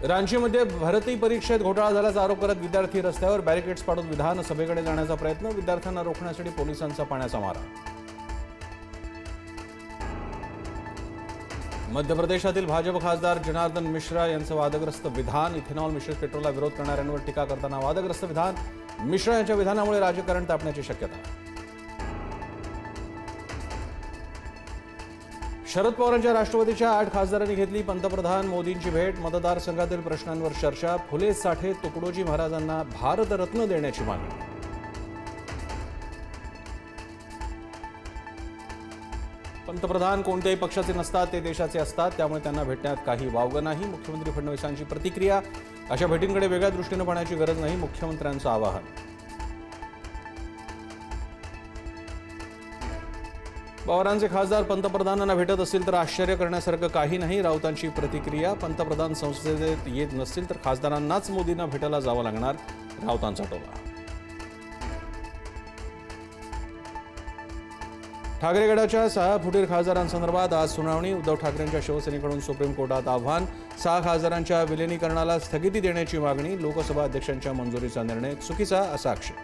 रांचीमध्ये भरती परीक्षेत घोटाळा झाल्याचा आरोप करत विद्यार्थी रस्त्यावर बॅरिकेड्स पाडून विधानसभेकडे जाण्याचा प्रयत्न, विद्यार्थ्यांना रोखण्यासाठी पोलिसांचा पाण्याचा मारा. मध्य प्रदेशातील भाजप खासदार जनार्दन मिश्रा यांचं वादग्रस्त विधान, इथेनॉल मिश्रित पेट्रोलला विरोध करणाऱ्यांवर टीका करताना वादग्रस्त विधान. मिश्रा यांच्या विधानामुळे राजकारण तापण्याची शक्यता. शरद पवारांच्या राष्ट्रवादीच्या 8 खासदारांनी घेतली पंतप्रधान मोदींची भेट, मतदारसंघातील प्रश्नांवर चर्चा. फुले साठे तुकडोजी महाराजांना भारतरत्न देण्याची मागणी. पंतप्रधान कोणत्याही पक्षाचे नसतात, ते देशाचे असतात, त्यामुळे त्यांना भेटण्यात काही वावगं नाही. मुख्यमंत्री फडणवीसांची प्रतिक्रिया. अशा भेटींकडे वेगळ्या दृष्टीने पाहण्याची गरज नाही, मुख्यमंत्र्यांचं आवाहन. पवारांचे खासदार पंतप्रधानांना भेटत असतील तर आश्चर्य करण्यासारखं काही नाही, राऊतांची प्रतिक्रिया. पंतप्रधान संसदेत येत नसतील तर खासदारांनाच मोदींना भेटायला जावं लागणार, राऊतांचा टोला. ठाकरे गटाच्या 6 फुटीर खासदारांसंदर्भात आज सुनावणी. उद्धव ठाकरेंच्या शिवसेनेकडून सुप्रीम कोर्टात आव्हान. 6 खासदारांच्या विलिनीकरणाला स्थगिती देण्याची मागणी. लोकसभा अध्यक्षांच्या मंजुरीचा निर्णय चुकीचा, असा आक्षेप.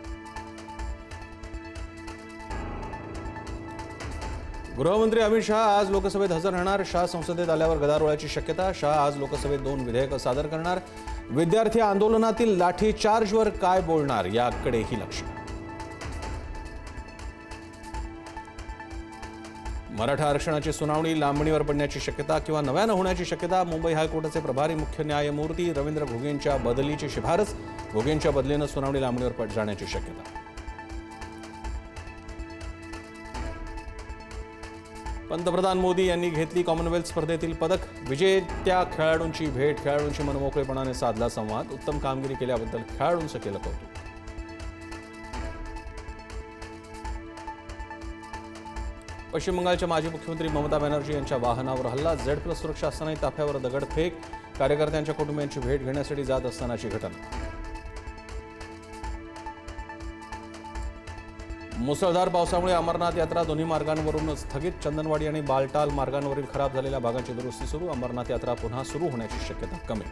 गृहमंत्री अमित शहा आज लोकसभेत हजर राहणार. शहा संसदेत आल्यावर गदारोळाची शक्यता. शहा आज लोकसभेत 2 विधेयकं सादर करणार. विद्यार्थी आंदोलनातील लाठीचार्जवर काय बोलणार, याकडेही लक्ष. मराठा आरक्षणाची सुनावणी लांबणीवर पडण्याची शक्यता किंवा नव्यानं होण्याची शक्यता. मुंबई हायकोर्टाचे प्रभारी मुख्य न्यायमूर्ती रवींद्र घुगेंच्या बदलीची शिफारस. घुगेंच्या बदलीनं सुनावणी लांबणीवर जाण्याची शक्यता. पंतप्रधान मोदी यांनी घेतली कॉमनवेल्थ स्पर्धेतील पदक. विजेत्या खेळाडूंची भेट. खेळाडूंशी मनमोकळेपणाने साधला संवाद. उत्तम कामगिरी केल्याबद्दल खेळाडूंचं केलं कौतुक. पश्चिम बंगालच्या माजी मुख्यमंत्री ममता बॅनर्जी यांच्या वाहनावर हल्ला. Z+ सुरक्षा असतानाही ताफ्यावर दगडफेक. कार्यकर्त्यांच्या कुटुंबियांची भेट घेण्यासाठी जात असतानाची घटना. मुसळधार पावसामुळे अमरनाथ यात्रा दोन्ही मार्गांवरून स्थगित. चंदनवाडी आणि बालटाल मार्गांवरील खराब झालेल्या भागांची दुरुस्ती सुरू. अमरनाथ यात्रा पुन्हा सुरू होण्याची शक्यता कमी.